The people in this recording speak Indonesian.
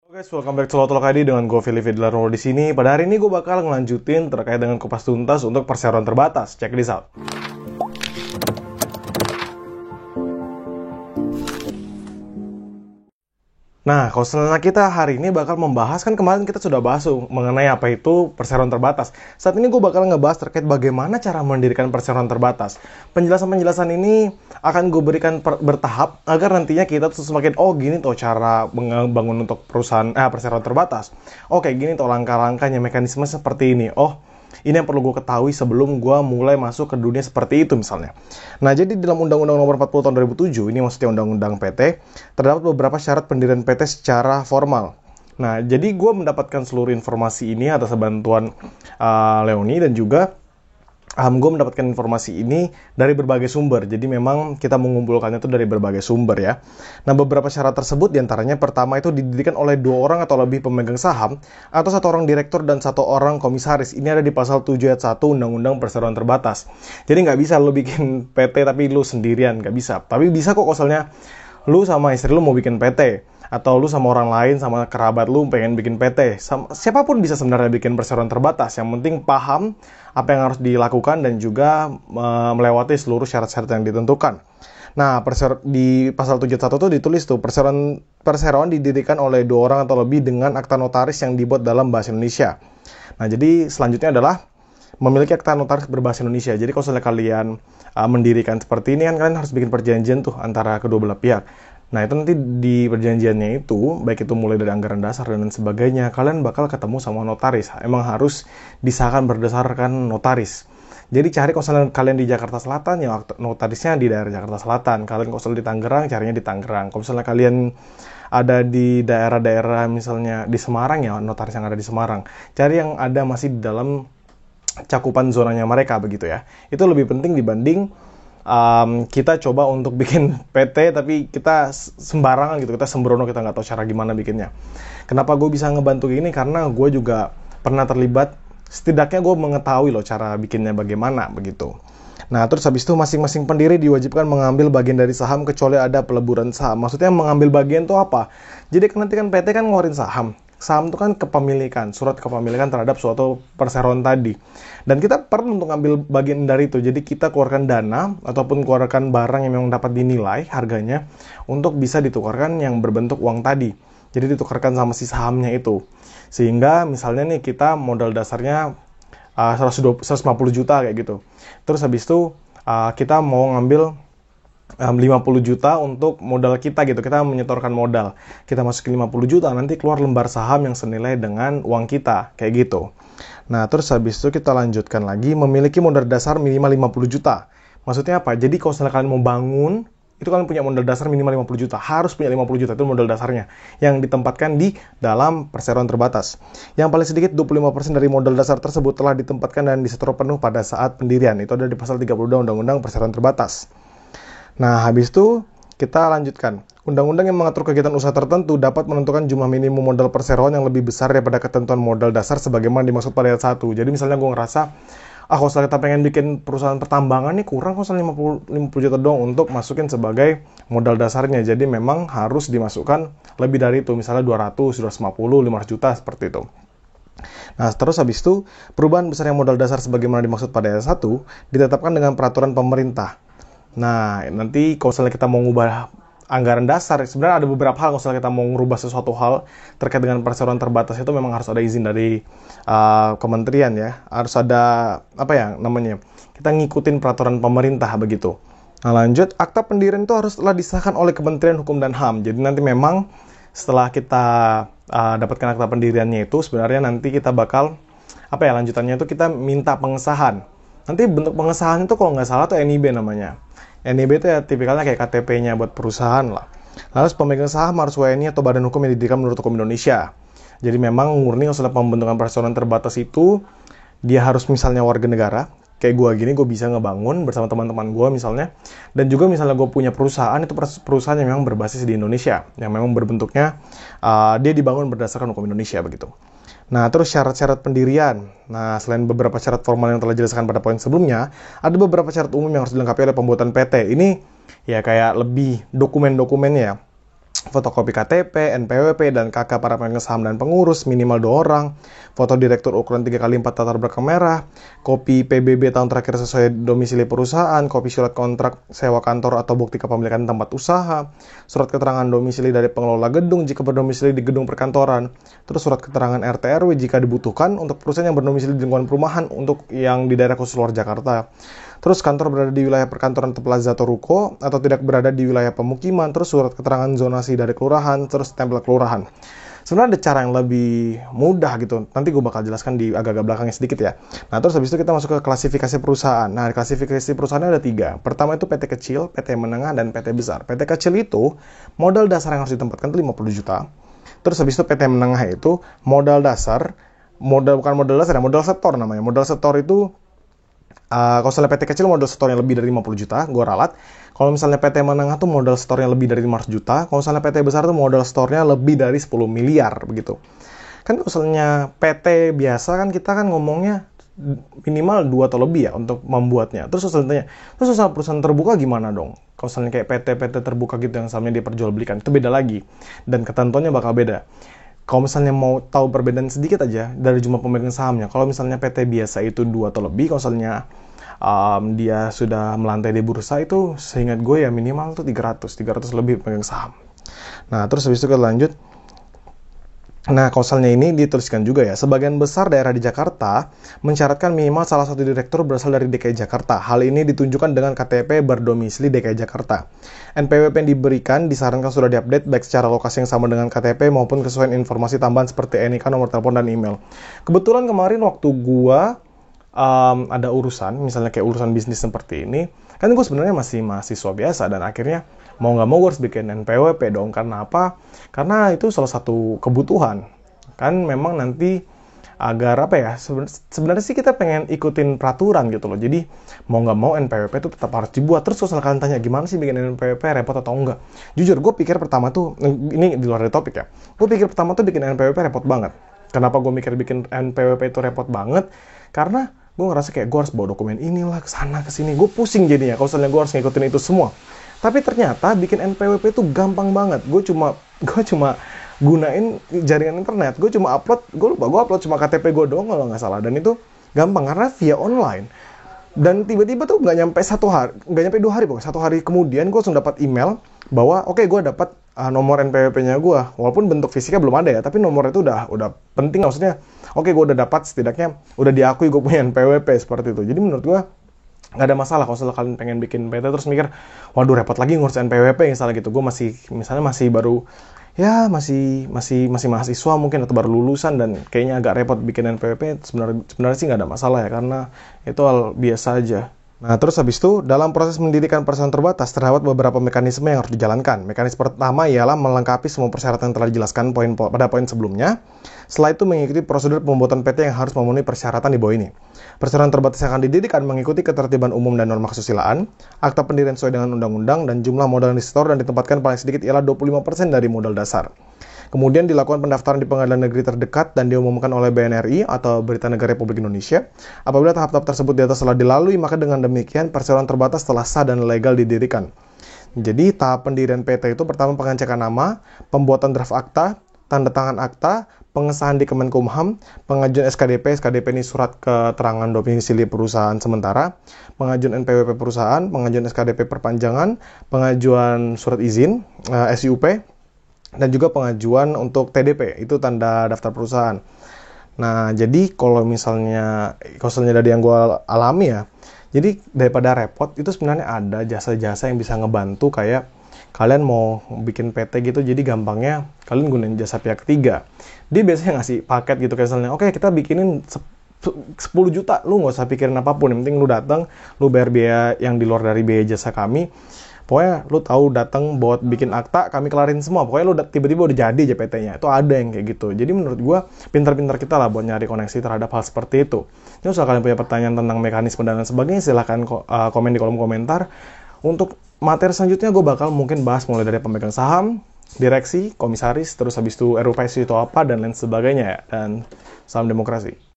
Oke guys, welcome back to Lotolog ID dengan gue Fili Fidlarno di sini. Pada hari ini gue bakal ngelanjutin terkait dengan kupas tuntas untuk perseroan terbatas. Check this out. Nah, kalau selanjutnya kita hari ini bakal membahas, kan kemarin kita sudah bahas mengenai apa itu perseroan terbatas. Saat ini gue bakal ngebahas terkait bagaimana cara mendirikan perseroan terbatas. Penjelasan-penjelasan ini akan gue berikan bertahap agar nantinya kita tuh semakin, oh gini tuh cara membangun untuk perusahaan perseroan terbatas. Oke, gini tuh langkah-langkahnya, mekanisme seperti ini. Oh, ini yang perlu gue ketahui sebelum gue mulai masuk ke dunia seperti itu misalnya. Nah, jadi dalam Undang-Undang Nomor 40 Tahun 2007, ini maksudnya Undang-Undang PT, terdapat beberapa syarat pendirian PT secara formal. Nah, jadi gue mendapatkan seluruh informasi ini atas bantuan Leoni, dan juga gue mendapatkan informasi ini dari berbagai sumber. Jadi memang kita mengumpulkannya itu dari berbagai sumber ya. Nah, beberapa syarat tersebut diantaranya pertama itu didirikan oleh 2 orang atau lebih pemegang saham, atau 1 orang direktur dan 1 orang komisaris. Ini ada di pasal 7 ayat 1 Undang-Undang Perseroan Terbatas. Jadi nggak bisa lu bikin PT tapi lu sendirian, nggak bisa. Tapi bisa kok misalnya lu sama istri lu mau bikin PT, atau lu sama orang lain, sama kerabat lu pengen bikin PT. Siapapun bisa sebenarnya bikin perseroan terbatas. Yang penting paham apa yang harus dilakukan dan juga melewati seluruh syarat-syarat yang ditentukan. Nah, di pasal 71 itu ditulis tuh, perseroan didirikan oleh 2 orang atau lebih dengan akta notaris yang dibuat dalam bahasa Indonesia. Nah, jadi selanjutnya adalah memiliki akta notaris berbahasa Indonesia. Jadi kalau misalnya kalian mendirikan seperti ini, kan kalian harus bikin perjanjian tuh antara kedua belah pihak. Nah, itu nanti di perjanjiannya itu, baik itu mulai dari anggaran dasar dan sebagainya, kalian bakal ketemu sama notaris. Emang harus disahkan berdasarkan notaris. Jadi cari kalau kalian di Jakarta Selatan, ya notarisnya di daerah Jakarta Selatan. Kalian kalau di Tangerang, carinya di Tangerang. Kalau misalnya kalian ada di daerah-daerah misalnya di Semarang, ya notaris yang ada di Semarang. Cari yang ada masih di dalam cakupan zonanya mereka begitu ya. Itu lebih penting dibanding kita coba untuk bikin PT tapi kita sembarangan gitu, kita sembrono, kita nggak tahu cara gimana bikinnya. Kenapa gue bisa ngebantu ini? Karena gue juga pernah terlibat, setidaknya gue mengetahui loh cara bikinnya bagaimana begitu. Nah, terus habis itu masing-masing pendiri diwajibkan mengambil bagian dari saham kecuali ada peleburan saham. Maksudnya mengambil bagian itu apa? Jadi nanti kan PT kan ngeluarin saham. Saham itu kan kepemilikan, surat kepemilikan terhadap suatu perseroan tadi. Dan kita perlu untuk ambil bagian dari itu. Jadi kita keluarkan dana ataupun keluarkan barang yang memang dapat dinilai harganya untuk bisa ditukarkan yang berbentuk uang tadi. Jadi ditukarkan sama si sahamnya itu. Sehingga misalnya nih kita modal dasarnya 150 juta kayak gitu. Terus habis itu kita mau ngambil 50 juta untuk modal kita gitu, kita menyetorkan modal, kita masukin 50 juta, nanti keluar lembar saham yang senilai dengan uang kita, kayak gitu. Nah, terus habis itu kita lanjutkan lagi, memiliki modal dasar minimal 50 juta. Maksudnya apa? Jadi kalau misalnya kalian mau bangun, itu kalian punya modal dasar minimal 50 juta, harus punya 50 juta, itu modal dasarnya, yang ditempatkan di dalam perseroan terbatas. Yang paling sedikit 25% dari modal dasar tersebut telah ditempatkan dan disetor penuh pada saat pendirian. Itu ada di pasal 32 Undang-Undang Perseroan Terbatas. Nah, habis itu kita lanjutkan. Undang-undang yang mengatur kegiatan usaha tertentu dapat menentukan jumlah minimum modal perseroan yang lebih besar daripada ketentuan modal dasar sebagaimana dimaksud pada ayat 1. Jadi misalnya gue ngerasa, kalau kita pengen bikin perusahaan pertambangan nih kurang, kalau 50 juta doang untuk masukin sebagai modal dasarnya. Jadi memang harus dimasukkan lebih dari itu, misalnya 200, 250, 500 juta seperti itu. Nah, terus habis itu, perubahan besar yang modal dasar sebagaimana dimaksud pada ayat 1 ditetapkan dengan peraturan pemerintah. Nah, nanti kalau misalnya kita mau ngubah anggaran dasar, sebenarnya ada beberapa hal kalau misalnya kita mau ngubah sesuatu hal terkait dengan perseroan terbatas itu memang harus ada izin dari kementerian ya. Harus ada, apa ya namanya, kita ngikutin peraturan pemerintah begitu. Nah, lanjut, akta pendirian itu haruslah disahkan oleh Kementerian Hukum dan HAM. Jadi nanti memang setelah kita dapatkan akta pendiriannya itu, sebenarnya nanti kita bakal, apa ya, lanjutannya itu kita minta pengesahan. Nanti bentuk pengesahan itu kalau nggak salah tuh NIB namanya. NIB itu ya tipikalnya kayak KTP-nya buat perusahaan lah. Lalu pemegang saham harus WNI atau badan hukum yang didirikan menurut hukum Indonesia. Jadi memang murni usaha pembentukan perseroan terbatas itu dia harus misalnya warga negara. Kayak gue gini, gue bisa ngebangun bersama teman-teman gue misalnya. Dan juga misalnya gue punya perusahaan, itu perusahaan yang memang berbasis di Indonesia. Yang memang berbentuknya dia dibangun berdasarkan hukum Indonesia begitu. Nah, terus syarat-syarat pendirian. Nah, selain beberapa syarat formal yang telah dijelaskan pada poin sebelumnya, ada beberapa syarat umum yang harus dilengkapi oleh pembuatan PT. Ini ya kayak lebih dokumen-dokumennya ya. fotokopi KTP, NPWP, dan KK para pemegang saham dan pengurus, minimal 2 orang, foto direktur ukuran 3x4 latar belakang merah, kopi PBB tahun terakhir sesuai domisili perusahaan, kopi surat kontrak sewa kantor atau bukti kepemilikan tempat usaha, surat keterangan domisili dari pengelola gedung jika berdomisili di gedung perkantoran, terus surat keterangan RT RW jika dibutuhkan untuk perusahaan yang berdomisili di lingkungan perumahan untuk yang di daerah khusus luar Jakarta. Terus kantor berada di wilayah perkantoran atau plaza atau ruko, atau tidak berada di wilayah pemukiman, terus surat keterangan zonasi dari kelurahan, terus stempel kelurahan. Sebenarnya ada cara yang lebih mudah gitu, nanti gue bakal jelaskan di agak-agak belakangnya sedikit ya. Nah terus habis itu kita masuk ke klasifikasi perusahaan. Nah klasifikasi perusahaannya ada 3. Pertama itu PT kecil, PT menengah, dan PT besar. PT kecil itu modal dasar yang harus ditempatkan itu 50 juta. Terus habis itu PT menengah itu modal dasar, bukan modal dasar ya, modal setor namanya. Modal setor itu kalau misalnya PT kecil modal setornya lebih dari 50 juta, gue ralat. Kalau misalnya PT menengah tuh modal setornya lebih dari 500 juta. Kalau misalnya PT besar tuh modal setornya lebih dari 10 miliar begitu. Kan kalau misalnya PT biasa kan kita kan ngomongnya minimal 2 atau lebih ya untuk membuatnya. Terus misalnya perusahaan terbuka gimana dong? Kalau misalnya kayak PT terbuka gitu yang sahamnya diperjualbelikan, itu beda lagi. Dan ketentuannya bakal beda. Kalau misalnya mau tahu perbedaan sedikit aja dari jumlah pemegang sahamnya, kalau misalnya PT biasa itu 2 atau lebih, kalau misalnya dia sudah melantai di bursa itu, seingat gue ya minimal tuh 300 lebih pemegang saham. Nah, terus habis itu kita lanjut. Nah, kausalnya ini dituliskan juga ya, sebagian besar daerah di Jakarta mensyaratkan minimal salah satu direktur berasal dari DKI Jakarta. Hal ini ditunjukkan dengan KTP berdomisili DKI Jakarta. NPWP yang diberikan disarankan sudah diupdate baik secara lokasi yang sama dengan KTP maupun kesesuaian informasi tambahan seperti NIK, nomor telepon, dan email. Kebetulan kemarin waktu gua ada urusan, misalnya kayak urusan bisnis seperti ini, kan gue sebenarnya masih mahasiswa biasa dan akhirnya mau nggak mau gue harus bikin NPWP dong. Karena apa? Karena itu salah satu kebutuhan. Kan memang nanti agar apa ya, sebenarnya sih kita pengen ikutin peraturan gitu loh. Jadi mau nggak mau NPWP itu tetap harus dibuat. Terus kalau kalian tanya gimana sih bikin NPWP, repot atau enggak? Jujur gue pikir pertama tuh, ini di luar dari topik ya, gue pikir pertama tuh bikin NPWP repot banget. Kenapa gue mikir bikin NPWP itu repot banget? Karena gue ngerasa kayak gue harus bawa dokumen inilah kesana kesini, gue pusing jadinya kalau misalnya gue harus ngikutin itu semua. Tapi ternyata bikin NPWP itu gampang banget. Gue cuma gunain jaringan internet, gue cuma upload, gue upload cuma KTP gue doang kalau nggak salah, dan itu gampang karena via online. Dan tiba-tiba tuh nggak nyampe 2 hari pokoknya, 1 hari kemudian gue langsung dapat email bahwa oke, gue dapat nomor NPWP-nya gue, walaupun bentuk fisiknya belum ada ya, tapi nomor itu udah penting, maksudnya oke, gue udah dapat, setidaknya udah diakui gue punya NPWP seperti itu. Jadi menurut gue nggak ada masalah kalau misalnya kalian pengen bikin PT terus mikir, waduh repot lagi ngurus NPWP misalnya gitu. Gue masih baru ya masih mahasiswa mungkin atau baru lulusan dan kayaknya agak repot bikin NPWP. Sebenarnya sih nggak ada masalah ya, karena itu hal biasa aja. Nah, terus habis itu, dalam proses mendirikan perseroan terbatas, terdapat beberapa mekanisme yang harus dijalankan. Mekanisme pertama ialah melengkapi semua persyaratan yang telah dijelaskan pada poin sebelumnya. Setelah itu, mengikuti prosedur pembuatan PT yang harus memenuhi persyaratan di bawah ini. Perseroan terbatas yang akan didirikan mengikuti ketertiban umum dan norma kesusilaan, akta pendirian sesuai dengan undang-undang, dan jumlah modal yang disetor dan ditempatkan paling sedikit ialah 25% dari modal dasar. Kemudian dilakukan pendaftaran di pengadilan negeri terdekat dan diumumkan oleh BNRI atau Berita Negara Republik Indonesia. Apabila tahap-tahap tersebut di atas telah dilalui, maka dengan demikian perseroan terbatas telah sah dan legal didirikan. Jadi tahap pendirian PT itu pertama pengecekan nama, pembuatan draft akta, tanda tangan akta, pengesahan di Kemenkumham, pengajuan SKDP ini surat keterangan domisili perusahaan sementara, pengajuan NPWP perusahaan, pengajuan SKDP perpanjangan, pengajuan surat izin, SIUP, dan juga pengajuan untuk TDP, itu tanda daftar perusahaan. Nah, jadi kalau misalnya dari yang gue alami ya, jadi daripada repot, itu sebenarnya ada jasa-jasa yang bisa ngebantu, kayak kalian mau bikin PT gitu, jadi gampangnya kalian gunain jasa pihak ketiga. Dia biasanya ngasih paket gitu, kayak misalnya, oke, kita bikinin 10 juta, lu nggak usah pikirin apapun, yang penting lu datang, lu bayar biaya yang di luar dari biaya jasa kami. Pokoknya lu tahu datang buat bikin akta, kami kelarin semua. Pokoknya lu tiba-tiba udah jadi aja PT-nya. Itu ada yang kayak gitu. Jadi menurut gua pintar-pintar kita lah buat nyari koneksi terhadap hal seperti itu. Jadi kalau kalian punya pertanyaan tentang mekanisme dan lain sebagainya, silahkan komen di kolom komentar. Untuk materi selanjutnya gue bakal mungkin bahas mulai dari pemegang saham, direksi, komisaris, terus habis itu RUPS itu apa, dan lain sebagainya ya. Dan salam demokrasi.